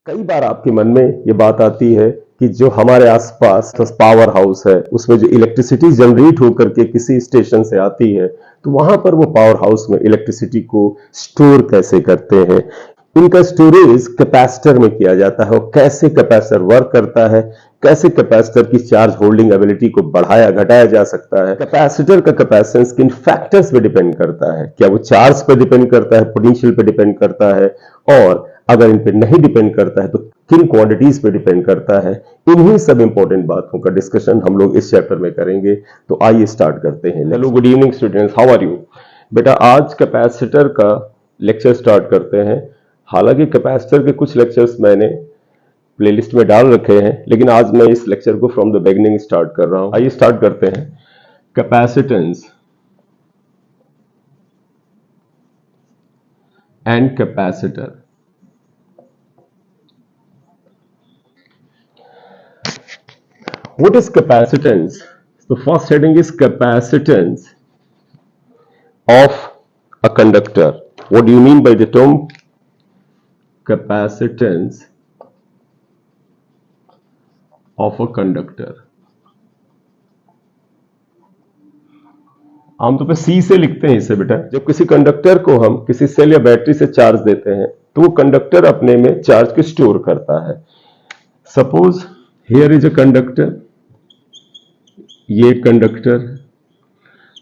कई बार आपके मन में ये बात आती है कि जो हमारे आसपास पावर हाउस है उसमें जो इलेक्ट्रिसिटी जनरेट होकर के किसी स्टेशन से आती है तो वहां पर वो पावर हाउस में इलेक्ट्रिसिटी को स्टोर कैसे करते हैं। इनका स्टोरेज कैपेसिटर में किया जाता है और कैसे कैपेसिटर वर्क करता है, कैसे कैपेसिटर की चार्ज होल्डिंग एबिलिटी को बढ़ाया घटाया जा सकता है। कैपेसिटर का कैपेसिटेंस किन फैक्टर्स पे डिपेंड करता है, क्या वो चार्ज पे डिपेंड करता है, पोटेंशियल पे डिपेंड करता है, और अगर इन पे नहीं डिपेंड करता है तो किन क्वांटिटीज पे डिपेंड करता है। इन्हीं सब इंपॉर्टेंट बातों का डिस्कशन हम लोग इस चैप्टर में करेंगे। तो आइए स्टार्ट करते हैं। Hello, good evening students, how are you. बेटा आज कैपेसिटर का लेक्चर स्टार्ट करते हैं। हालांकि कैपेसिटर के कुछ लेक्चर्स मैंने प्लेलिस्ट में डाल रखे हैं, लेकिन आज मैं इस लेक्चर को फ्रॉम द बिगिनिंग स्टार्ट कर रहा हूं। आइए स्टार्ट करते हैं। Capacitance and capacitor. What is capacitance? The first heading is capacitance of a conductor. What do you mean by the term capacitance of a conductor? आमतौर पर C से लिखते हैं इसे बेटा। जब किसी कंडक्टर को हम किसी सेल या बैटरी से चार्ज देते हैं तो वो कंडक्टर अपने में चार्ज को स्टोर करता है। Suppose here is a conductor, ये कंडक्टर,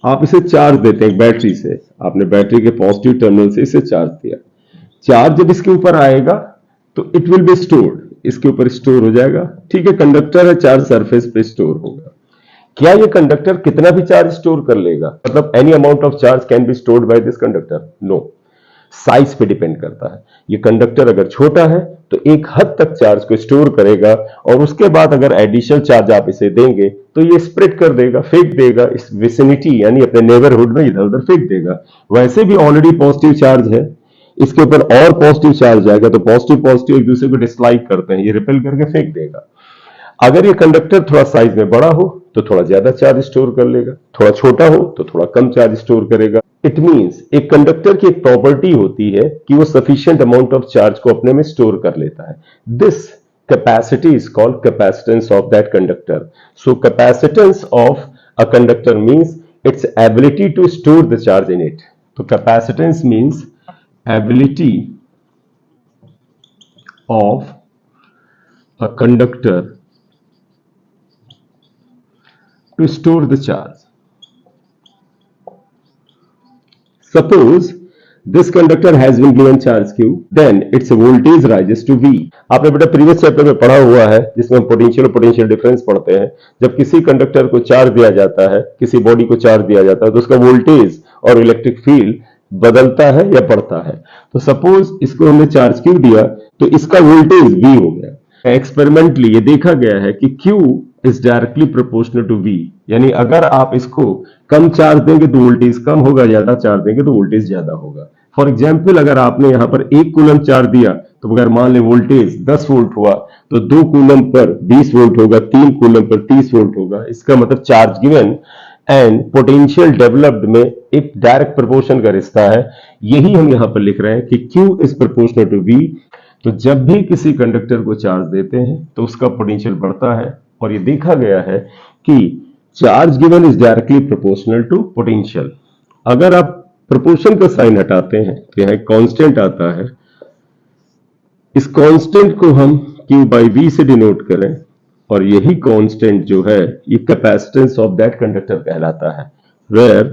आप इसे चार्ज देते हैं एक बैटरी से। आपने बैटरी के पॉजिटिव टर्मिनल से इसे चार्ज दिया। चार्ज जब इसके ऊपर आएगा तो इट विल बी स्टोर्ड, इसके ऊपर स्टोर हो जाएगा। ठीक है, कंडक्टर है, चार्ज सरफेस पे स्टोर होगा। क्या ये कंडक्टर कितना भी चार्ज स्टोर कर लेगा? मतलब any amount of charge can be stored by this conductor? No, size पे डिपेंड करता है। ये कंडक्टर अगर छोटा है तो एक हद तक चार्ज को स्टोर करेगा और उसके बाद अगर एडिशनल चार्ज आप इसे देंगे तो ये स्प्रेड कर देगा, फेंक देगा इस विसिनिटी यानी अपने नेबरहुड में इधर उधर फेंक देगा। वैसे भी ऑलरेडी पॉजिटिव चार्ज है, इसके ऊपर और पॉजिटिव चार्ज जाएगा तो पॉजिटिव पॉजिटिव एक दूसरे को डिसलाइक करते हैं, ये रिपेल करके फेंक देगा। अगर ये कंडक्टर थोड़ा साइज में बड़ा हो तो थोड़ा ज्यादा चार्ज स्टोर कर लेगा, थोड़ा छोटा हो तो थोड़ा कम चार्ज स्टोर करेगा। इट मींस एक कंडक्टर की एक प्रॉपर्टी होती है कि वो सफिशिएंट अमाउंट ऑफ चार्ज को अपने में स्टोर कर लेता है। This capacity is called capacitance of that conductor. So capacitance of a conductor means its ability to store the charge in it. So capacitance means ability of a conductor to store the charge. Suppose this conductor has been given charge Q, then its voltage rises to V. आपने बेटा previous chapter में पढ़ा हुआ है जिसमें हम potential और potential difference पढ़ते हैं। जब किसी कंडक्टर को चार्ज दिया जाता है, किसी बॉडी को चार्ज दिया जाता है तो उसका वोल्टेज और इलेक्ट्रिक फील्ड बदलता है या बढ़ता है। तो सपोज इसको हमने चार्ज Q दिया तो इसका वोल्टेज V हो गया। एक्सपेरिमेंटली ये देखा गया है कि Q is directly proportional to V, यानी अगर आप इसको कम चार्ज देंगे तो वोल्टेज कम होगा, ज्यादा चार्ज देंगे तो वोल्टेज ज्यादा होगा। फॉर एग्जाम्पल अगर आपने यहां पर 1 कूलम चार्ज दिया तो अगर मान लें वोल्टेज 10 वोल्ट हुआ तो 2 कूलम पर 20 वोल्ट होगा, 3 कूलम पर 30 वोल्ट होगा। इसका मतलब charge given and potential developed में एक डायरेक्ट प्रोपोर्शन का रिश्ता है। यही हम यहां पर लिख रहे हैं कि Q is proportional to V। तो जब भी किसी कंडक्टर को चार्ज देते हैं तो उसका पोटेंशियल बढ़ता है और ये देखा गया है कि charge given is directly proportional to potential. अगर आप प्रोपोर्शन का साइन हटाते हैं तो यहां कांस्टेंट आता है, इस कांस्टेंट को हम Q by V से डिनोट करें और यही कांस्टेंट जो है ये कैपेसिटेंस ऑफ दैट कंडक्टर कहलाता है, where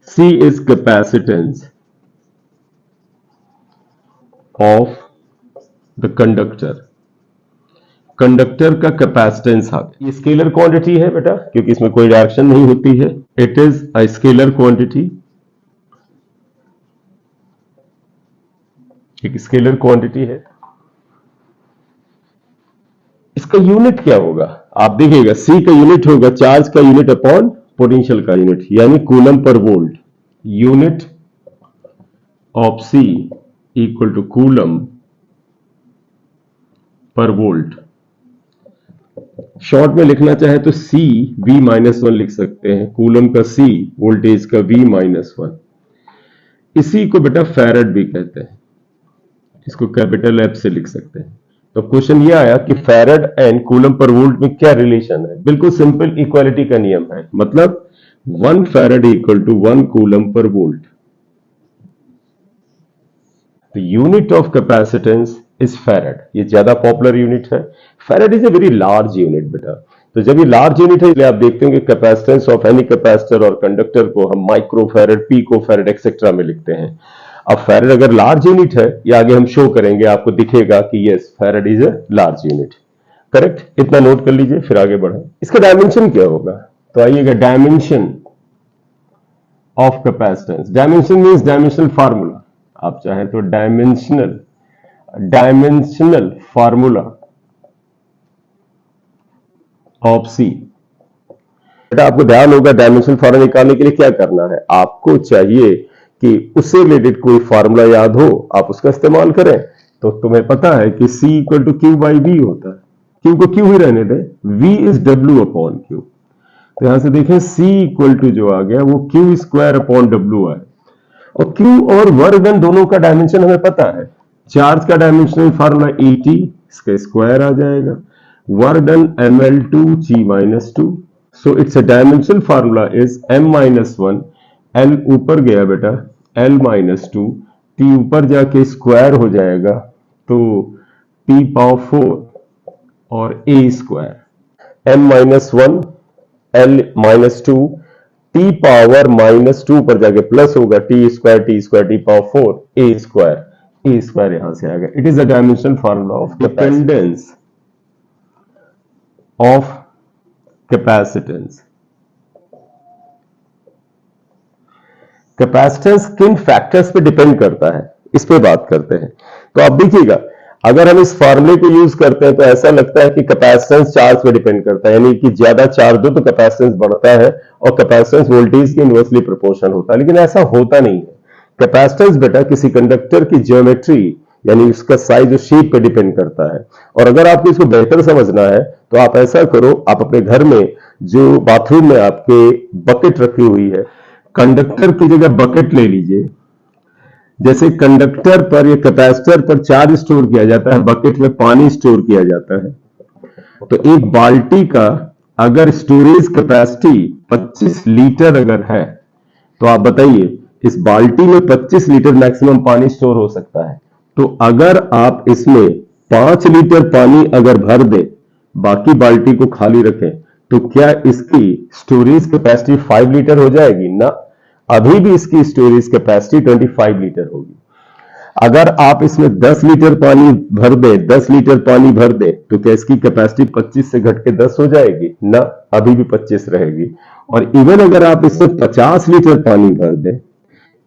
C is capacitance of the conductor. Conductor का कैपेसिटेंस आ गया। ये स्केलर क्वांटिटी है बेटा क्योंकि इसमें कोई रिएक्शन नहीं होती है। It is a scalar quantity, एक स्केलर क्वांटिटी है। इसका यूनिट क्या होगा आप देखिएगा, C का यूनिट होगा चार्ज का यूनिट अपॉन पोटेंशियल का यूनिट, यानी coulomb per volt. Unit of C equal to coulomb per volt. Short में लिखना चाहे तो C V-1 लिख सकते हैं, कूलम का C, वोल्टेज का V-1। इसी को बेटा फैराड भी कहते हैं। इसको कैपिटल एफ से लिख सकते हैं। तो क्वेश्चन ये आया कि farad and coulomb per volt में क्या रिलेशन है। बिल्कुल सिंपल इक्वालिटी का नियम है, मतलब 1 farad equal to 1 coulomb per volt. The unit of capacitance is farad। ये ज्यादा पॉपुलर यूनिट है। Farad is a very large unit बेटा। तो जब ये लार्ज यूनिट है, इसलिए आप देखते हैं कि कैपेसिटेंस ऑफ एनी कैपेसिटर और कंडक्टर को हम micro farad, pico farad etcetera में लिखते हैं। अब फैराड अगर लार्ज यूनिट है, ये आगे हम शो करेंगे, आपको दिखेगा कि yes farad is a large unit. Correct, इतना नोट कर लीजिए, फिर आगे बढ़े। इसका डायमेंशन क्या होगा, तो आइएगा dimension of capacitance. Dimension means dimensional formula, आप चाहें तो डायमेंशनल फार्मूला ऑफ सी। बेटा आपको ध्यान होगा, डायमेंशनल फार्मूला निकालने के लिए क्या करना है, आपको चाहिए कि उससे रिलेटेड कोई फार्मूला याद हो, आप उसका इस्तेमाल करें। तो तुम्हें पता है कि C equal to Q by V होता है। क्यू को क्यू ही रहने दें, V is W upon Q. तो यहां से देखें C इक्वल टू जो आ गया वो क्यू स्क्वायर अपॉन डब्ल्यू है। और Q और वर्ग दोनों का डायमेंशन हमें पता है। चार्ज का डायमेंशनल फार्मूला ET, इसका स्क्वायर आ जाएगा, work done ml2 G-2। So it's a dimensional formula is m-1, L ऊपर गया बेटा L-2, T ऊपर जाके स्क्वायर हो जाएगा तो T पावर 4 और A square, m-1 L-2 T power -2 पर जाके प्लस होगा T square T power 4 A square यहां से आएगा। It is the dimensional formula of dependence of capacitance. Capacitance किन फैक्टर्स पे डिपेंड करता है, इस पे बात करते हैं। तो आप देखिएगा, अगर हम इस फार्मूले को यूज करते हैं तो ऐसा लगता है कि कैपेसिटेंस चार्ज पे डिपेंड करता है, यानी कि ज्यादा चार्ज दो तो कैपेसिटेंस बढ़ता है और कैपेसिटेंस वोल्टेज के इनवर्सली प्रोपोर्शनल होता है, लेकिन ऐसा होता नहीं है। कैपेसिटेंस बेटा किसी कंडक्टर की ज्योमेट्री यानी उसका साइज और शेप पे डिपेंड करता है। और अगर आपको इसको बेहतर समझना है तो आप ऐसा करो, आप अपने घर में जो बाथरूम में आपके बकेट रखी हुई है, कंडक्टर की जगह बकेट ले लीजिए। जैसे कंडक्टर पर या कैपेसिटर पर चार्ज स्टोर किया जाता है, बकेट में पानी स्टोर किया जाता है। तो एक बाल्टी का अगर स्टोरेज कैपेसिटी 25 लीटर अगर है, तो आप बताइए इस बाल्टी में 25 लीटर मैक्सिमम पानी स्टोर हो सकता है। तो अगर आप इसमें 5 लीटर पानी अगर भर दें, बाकी बाल्टी को खाली रखें, तो क्या इसकी स्टोरेज कैपेसिटी 5 लीटर हो जाएगी ना, अभी भी इसकी स्टोरेज कैपेसिटी 25 लीटर होगी। अगर आप इसमें 10 लीटर पानी भर दें, 10 लीटर पानी भर दें, तो क्या इसकी कैपेसिटी 25 से घट के 10 हो जाएगी ना, अभी भी 25 रहेगी। और इवन अगर आप इसमें 50 लीटर पानी भर दें,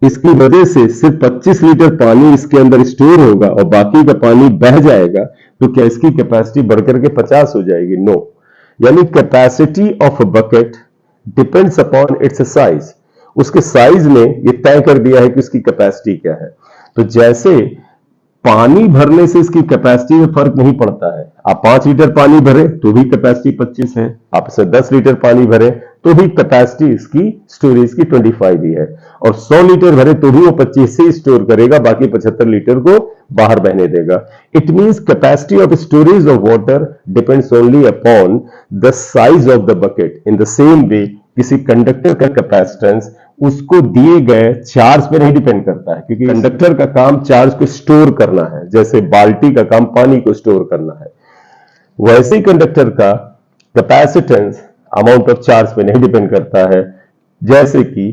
इसकी वजह से सिर्फ 25 लीटर पानी इसके अंदर स्टोर होगा और बाकी का पानी बह जाएगा, तो क्या इसकी कैपेसिटी बढ़कर के 50 हो जाएगी, नो। यानी capacity of a bucket depends upon its size. उसके साइज ने ये तय कर दिया है कि उसकी कैपेसिटी क्या है। तो जैसे पानी भरने से इसकी कैपेसिटी में फर्क नहीं पड़ता है, आप 5 लीटर पानी भरे तो भी कैपेसिटी 25 है, आप इसे 10 लीटर पानी भरे तो भी कैपेसिटी इसकी स्टोरेज की 25 ही है, और 100 लीटर भरे तो भी वो 25 से स्टोर करेगा, बाकी 75 लीटर को बाहर बहने देगा। It means capacity of storage of water depends only upon the size of the bucket. In the same way किसी कंडक्टर का कैपेसिटेंस उसको दिए गए चार्ज पे नहीं डिपेंड करता है, क्योंकि कंडक्टर का काम चार्ज को स्टोर करना है, जैसे बाल्टी का काम पानी को स्टोर करना है। वैसे ही कंडक्टर का कैपेसिटेंस अमाउंट ऑफ चार्ज पे नहीं डिपेंड करता है, जैसे कि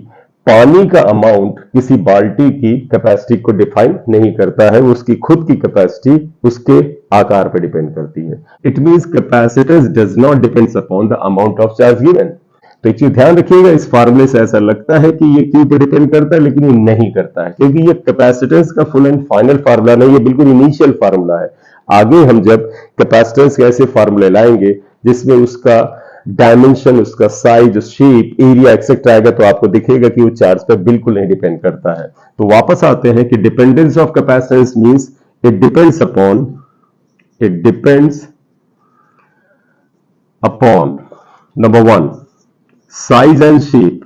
पानी का अमाउंट किसी बाल्टी की कैपेसिटी को डिफाइन नहीं करता है, उसकी खुद की कैपेसिटी उसके आकार पर डिपेंड करती है। It means capacitance does not depends upon the amount of charge given. तो एक चीज ध्यान रखिएगा, इस फार्मूले से ऐसा लगता है कि ये क्यू पे डिपेंड करता है, लेकिन ये नहीं करता है, क्योंकि ये कैपेसिटेंस का फुल एंड फाइनल फार्मूला नहीं, ये बिल्कुल इनिशियल फार्मूला है। आगे हम जब कैपेसिटेंस के ऐसे फार्मूले लाएंगे जिसमें उसका डायमेंशन, उसका साइज, शेप, एरिया एक्सेट्रा आएगा, तो आपको दिखेगा कि वो चार्ज पर बिल्कुल नहीं डिपेंड करता है। तो वापस आते हैं कि dependence of capacitance means it depends upon number 1 size and shape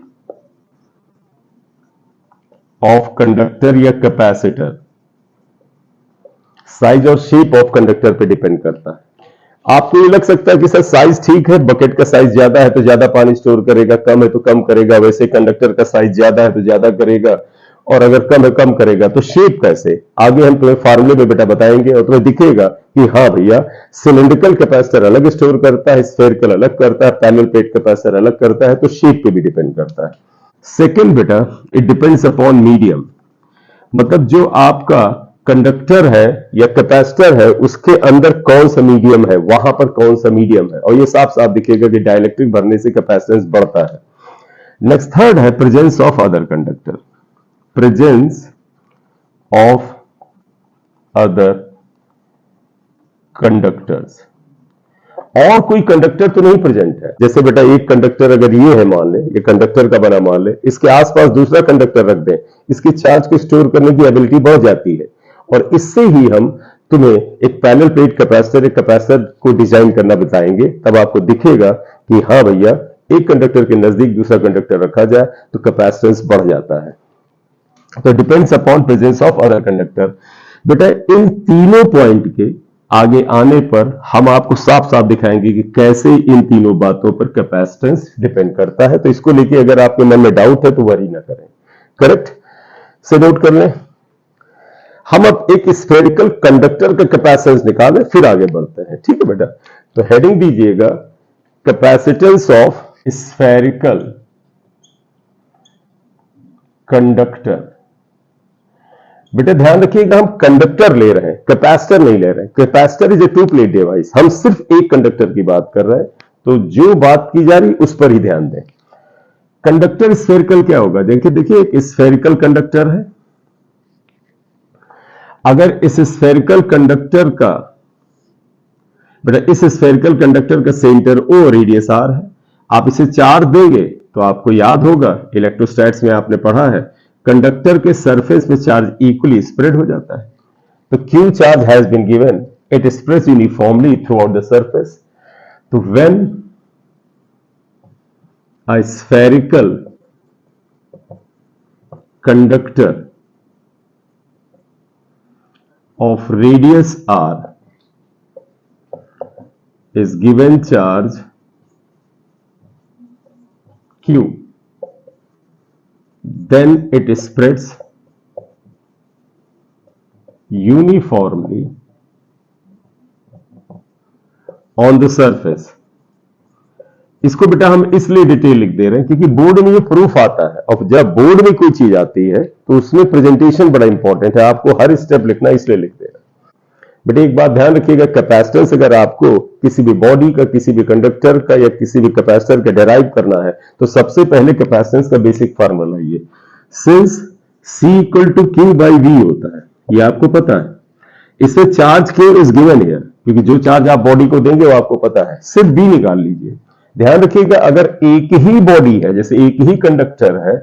of conductor या capacitor, साइज और शेप ऑफ कंडक्टर पे डिपेंड करता है। आपको ये लग सकता है कि सर साइज ठीक है, बकेट का साइज ज्यादा है तो ज्यादा पानी स्टोर करेगा, कम है तो कम करेगा, वैसे कंडक्टर का साइज ज्यादा है तो ज्यादा करेगा, और अगर कम है कम करेगा। तो शेप कैसे, आगे हम तुम्हें फार्मूले में बेटा बताएंगे और तुम्हें दिखेगा कि हाँ भैया सिलिंड्रिकल कैपेसिटर अलग स्टोर करता है, स्फेरिकल अलग करता है, पैरेलल प्लेट कैपेसिटर अलग करता है, तो शेप पे भी डिपेंड करता है। सेकेंड बेटा, इट डिपेंड्स अपॉन मीडियम, मतलब जो आपका कंडक्टर है या कैपेसिटर है उसके अंदर कौन सा मीडियम है, वहां पर कौन सा मीडियम है, और ये साफ साफ दिखेगा कि डाइलेक्ट्रिक भरने से कैपेसिटेंस बढ़ता है। नेक्स्ट थर्ड है presence of other conductor, presence of other conductors, और कोई कंडक्टर तो नहीं प्रेजेंट है। जैसे बेटा एक कंडक्टर अगर ये है, मान ले ये कंडक्टर का बना मान ले, इसके आसपास दूसरा कंडक्टर रख दें, इसकी चार्ज को स्टोर करने की एबिलिटी बढ़ जाती है, और इससे ही हम तुम्हें एक पैरेलल प्लेट कैपेसिटर, एक कैपेसिटर को डिजाइन करना बताएंगे। तब आपको दिखेगा कि हाँ भैया एक कंडक्टर के नजदीक दूसरा कंडक्टर रखा जाए तो कैपेसिटेंस बढ़ जाता है। तो depends upon presence of other conductor. बेटा इन तीनों पॉइंट के आगे आने पर हम आपको साफ साफ दिखाएंगे कि कैसे इन तीनों बातों पर कैपेसिटेंस डिपेंड करता है। तो इसको लेके अगर आपके मन में डाउट है तो वरी ना करें, करेक्ट से नोट कर लें। हम अब एक स्फेरिकल कंडक्टर का कैपेसिटेंस निकालें फिर आगे बढ़ते हैं, ठीक है बेटा। तो हेडिंग दीजिएगा कैपेसिटेंस ऑफ स्फेरिकल कंडक्टर। बेटा ध्यान रखिएगा हम कंडक्टर ले रहे हैं, कैपेसिटर नहीं ले रहे हैं। Capacitor is a two plate device, हम सिर्फ एक कंडक्टर की बात कर रहे हैं, तो जो बात की जा रही उस पर ही ध्यान दें। कंडक्टर स्फेरिकल क्या होगा, देखिए एक स्फेरिकल कंडक्टर है। अगर इस स्फेरिकल कंडक्टर का बेटा इस स्फेरिकल कंडक्टर का सेंटर ओ रेडियस आर है, आप इसे चार्ज देंगे तो आपको याद होगा इलेक्ट्रोस्टैट्स में आपने पढ़ा है कंडक्टर के सरफेस पे चार्ज इक्वली स्प्रेड हो जाता है। तो Q charge has been given, it spreads uniformly throughout the surface. तो when a spherical conductor of radius r is given charge q, then it spreads uniformly on the surface। इसको बेटा हम इसलिए detail लिख दे रहे हैं क्योंकि board में ये प्रूफ आता है, और जब बोर्ड में कोई चीज आती है तो उसमें प्रेजेंटेशन बड़ा इंपॉर्टेंट है, आपको हर स्टेप लिखना इसलिए लिख दे रहे हैं। बेटा एक बात ध्यान रखिएगा, कैपेसिटेंस अगर आपको किसी भी बॉडी का, किसी भी कंडक्टर का या किसी भी कैपेसिटर का डेराइव करना है तो सबसे पहले कैपेसिटेंस का बेसिक फार्मूला ये, since C equal to Q by V होता है, ये आपको पता है। इससे charge Q is given here, क्योंकि जो चार्ज आप बॉडी को देंगे वो आपको पता है, सिर्फ B निकाल लीजिए। ध्यान रखिएगा अगर एक ही बॉडी है, जैसे एक ही कंडक्टर है,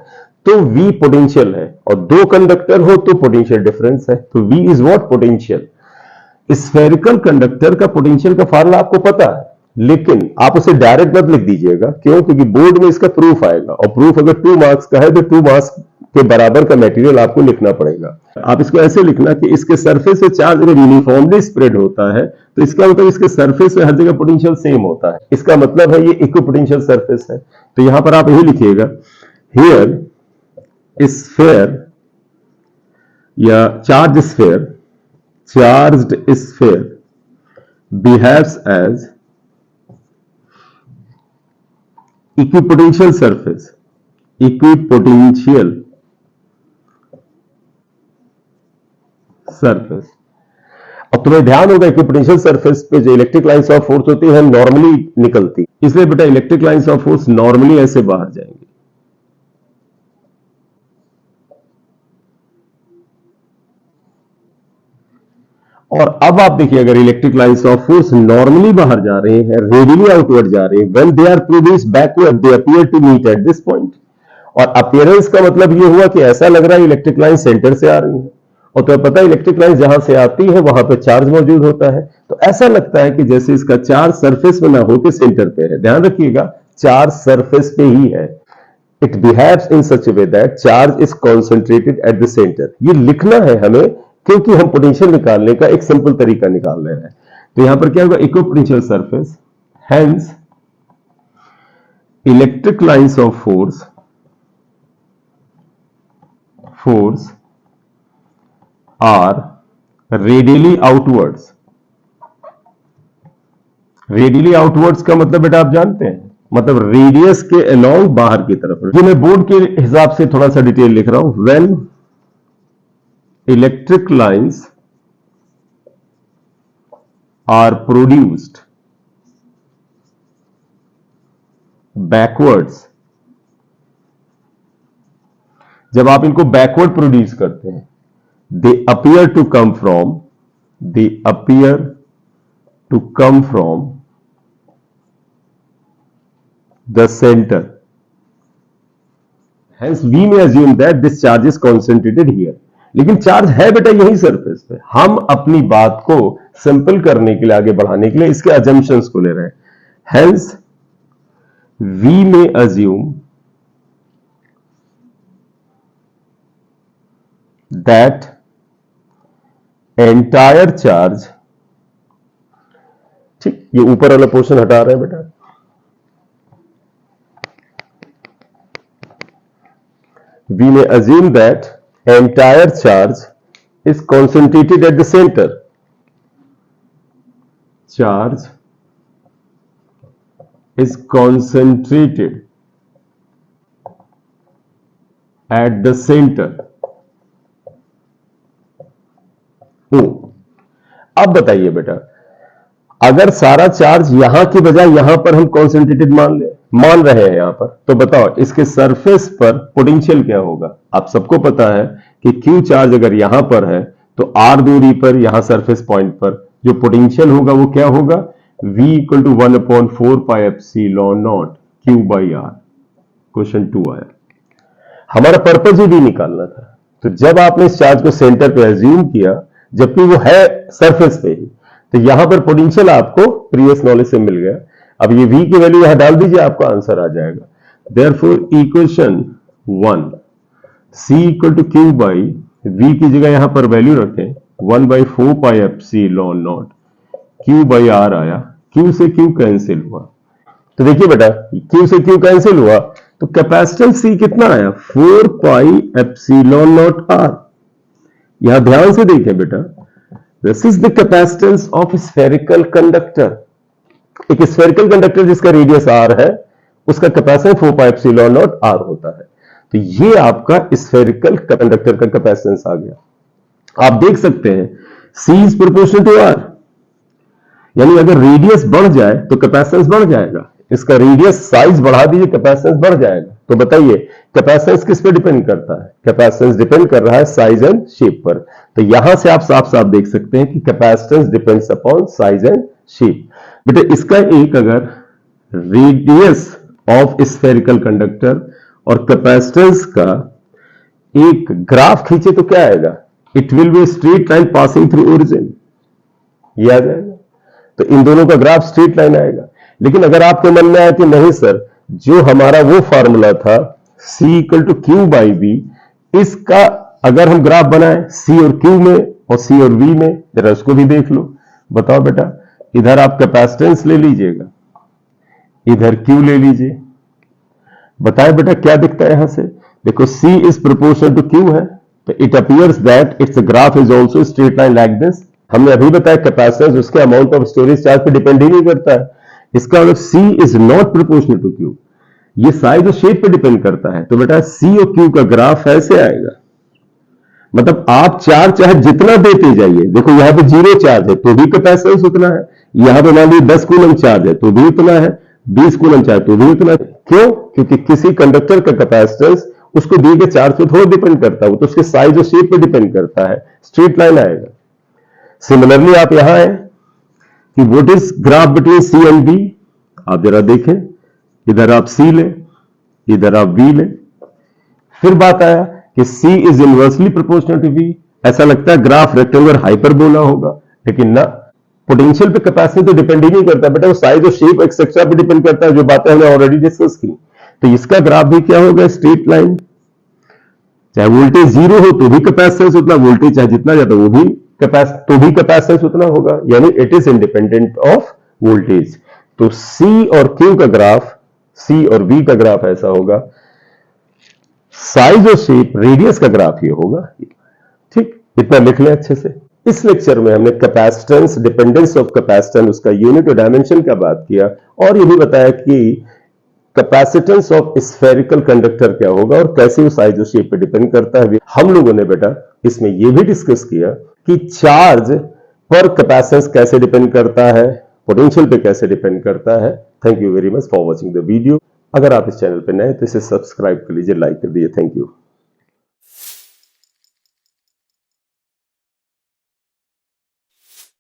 तो V पोटेंशियल है, और दो कंडक्टर हो तो पोटेंशियल डिफरेंस है। तो V is what, potential. Spherical conductor का पोटेंशियल का फार्मूला आपको पता है, लेकिन आप उसे डायरेक्ट मत लिख दीजिएगा, क्यों, क्योंकि बोर्ड में इसका प्रूफ आएगा, और प्रूफ अगर 2 मार्क्स का है तो 2 मार्क्स के बराबर का मटेरियल आपको लिखना पड़ेगा। आप इसको ऐसे लिखना कि इसके सरफेस पे चार्ज अगर यूनिफॉर्मली स्प्रेड होता है तो इसका मतलब इसके सरफेस पे हर जगह पोटेंशियल सेम होता है, इसका मतलब है ये इक्विपोटेंशियल सरफेस है। तो यहां पर आप यही लिखिएगा, हियर स्फेयर या charge sphere, charged sphere behaves as equipotential surface, equipotential surface। अब तुम्हें ध्यान होगा इक्विपोटेंशियल सरफेस पे जो इलेक्ट्रिक लाइंस ऑफ फोर्स होती है नॉर्मली निकलती, इसलिए बेटा electric lines of force normally ऐसे बाहर जाएंगे। और अब आप देखिए अगर electric lines of force normally बाहर जा रहे हैं, रेडियली आउटवर्ड जा रहे हैं, when they are produced backward they appear to meet at this point. और अपीयरेंस का मतलब ये हुआ कि ऐसा लग रहा है इलेक्ट्रिक लाइन सेंटर से आ रही है, और तो पता है इलेक्ट्रिक लाइन जहां से आती है वहां पे चार्ज मौजूद होता है, तो ऐसा लगता है कि जैसे इसका चार्ज सरफेस में ना होकर सेंटर पे है। ध्यान रखिएगा चार्ज सरफेस पे ही है। It behaves in such A way that charge is concentrated at the centre. ये लिखना है हमें क्योंकि हम पोटेंशियल निकालने का एक सिंपल तरीका निकाल रहे हैं। तो यहां पर क्या होगा, equipotential surface, hence electric lines of force are radially outwards. Radially outwards का मतलब बेटा आप जानते हैं, मतलब रेडियस के अलोंग बाहर की तरफ। ये मैं बोर्ड के हिसाब से थोड़ा सा डिटेल लिख रहा हूं। When electric lines are produced backwards, जब आप इनको बैकवर्ड प्रोड्यूस करते हैं, they appear to come from the center, hence we may assume that this charge is concentrated here। लेकिन चार्ज है बेटा यही सरफेस पे। हम अपनी बात को सिंपल करने के लिए, आगे बढ़ाने के लिए इसके assumptions को ले रहे हैं। hence we may assume that entire charge, ठीक, ये ऊपर वाला पोर्शन हटा रहे हैं बेटा, we may assume that entire charge is concentrated at the center। Charge is concentrated at the center। अब बताइए बेटा, अगर सारा चार्ज यहां की बजाय यहां पर हम कॉन्सेंट्रेटेड मान रहे हैं यहां पर, तो बताओ इसके सरफेस पर पोटेंशियल क्या होगा। आप सबको पता है कि Q चार्ज अगर यहां पर है तो R दूरी पर यहां सरफेस पॉइंट पर जो पोटेंशियल होगा वो क्या होगा, V = 1/4 pi epsilon naught Q by R। Question 2 आया। हमारा पर्पज ही भी निकालना था। तो जब आपने इस चार्ज को सेंटर पे एज्यूम किया, जबकि वो है सरफेस पे ही, तो यहां पर पोटेंशियल आपको प्रीवियस नॉलेज से मिल गया। अब ये V की वैल्यू यहां डाल दीजिए, आपका आंसर आ जाएगा। Therefore equation 1, C = Q by V की जगह यहां पर वैल्यू रखें 1/4 pi epsilon naught Q by R आया। Q से Q कैंसिल हुआ, तो देखिए बेटा Q से Q कैंसिल हुआ तो कैपेसिटेंस C कितना आया, 4 pi epsilon naught R। यहां ध्यान से देखें बेटा, this is the capacitance of spherical conductor. एक स्फेरिकल कंडक्टर जिसका रेडियस R है, उसका capacitance 4 pi epsilon naught R होता है। तो ये आपका स्फेरिकल कंडक्टर का कैपेसिटेंस आ गया। आप देख सकते हैं C is proportional to R, यानी अगर रेडियस बढ़ जाए तो कैपेसिटेंस बढ़ जाएगा। इसका रेडियस साइज बढ़ा दीजिए, कैपेसिटेंस बढ़ जाएगा। तो बताइए कैपेसिटेंस किस पे डिपेंड करता है, कैपेसिटेंस डिपेंड कर रहा है साइज एंड शेप पर। तो यहां से आप साफ साफ देख सकते हैं कि capacitance depends upon size and shape. बेटा इसका एक अगर रेडियस ऑफ स्फेरिकल कंडक्टर और कैपेसिटेंस का एक ग्राफ खींचे तो क्या आएगा, it will be straight line passing through origin, ये आ जाएगा। तो इन दोनों का ग्राफ स्ट्रेट लाइन आएगा। लेकिन अगर आपके मन में आए कि नहीं सर, जो हमारा वो फॉर्मूला था C = Q by V, इसका अगर हम ग्राफ बनाए C और Q में और C और V में, जरा उसको भी देख लो। बताओ बेटा, इधर आप कैपेसिटेंस ले लीजिएगा, इधर Q ले लीजिए, बताए बेटा क्या दिखता है यहां से। देखो C is proportional to Q है, तो it appears that its graph is also straight line like this. हमने अभी बताया कैपेसिटेंस उसके अमाउंट ऑफ स्टोरेज चार्ज पे डिपेंड ही नहीं करता है। इसका मतलब C is not proportional to Q, ये साइज और शेप पे डिपेंड करता है। तो बेटा C और Q का ग्राफ ऐसे आएगा। मतलब आप चार्ज चाहे जितना देते जाइए, देखो यहां पे 0 चार्ज है तो भी कैपेसिटेंस उतना है, यहां पे मान लीजिए 10 कूलम चार्ज है तो भी उतना है, 20 कूलम चार्ज तो भी उतना है। क्यों? क्योंकि किसी कंडक्टर का कैपेसिटेंस उसको दिए गए चार्ज पे थोड़ा डिपेंड करता है, तो उसके साइज और शेप पे डिपेंड करता है, स्ट्रेट लाइन आएगा। सिमिलरली आप यहां है कि what is graph between C and B, आप जरा देखें, इधर आप C लें, इधर आप V लें। फिर बात आया कि C is inversely proportional to V। ऐसा लगता है ग्राफ रेक्टेंगुलर हाइपरबोला होगा, लेकिन ना, पोटेंशियल पे कैपेसिटी तो डिपेंड ही नहीं करता बेटा, वो साइज और शेप एक्सेट्रा पे डिपेंड करता है, जो बातें हमने ऑलरेडी डिस्कस की। तो इसका ग्राफ भी क्या होगा, स्ट्रेट लाइन। चाहे वोल्टेज जीरो हो तो भी कैपेसिटेंस उतना, वोल्टेज चाहे जितना ज्यादा वो भी कैपेसिटेंस उतना होगा, यानी it is independent of voltage. तो सी और क्यू का ग्राफ, सी और बी का ग्राफ ऐसा होगा, साइज और शेप रेडियस का ग्राफ ये होगा। ठीक, इतना लिख लें अच्छे से। इस लेक्चर में हमने कैपेसिटेंस, डिपेंडेंस ऑफ कैपेसिटेंस, उसका यूनिट और डायमेंशन का बात किया, और ये भी बताया कि कैपेसिटेंस ऑफ स्फेरिकल कंडक्टर क्या होगा और कैसे वो साइज और शेप पे डिपेंड करता है। हम लोगों ने बेटा इसमें ये भी डिस्कस किया कि चार्ज पर कैपेसिटेंस कैसे डिपेंड करता है, पोटेंशियल पे कैसे डिपेंड करता है। Thank you very much for watching the video. अगर आप इस चैनल पर नए तो इसे सब्सक्राइब कर लीजिए, लाइक कर दीजिए। Thank you.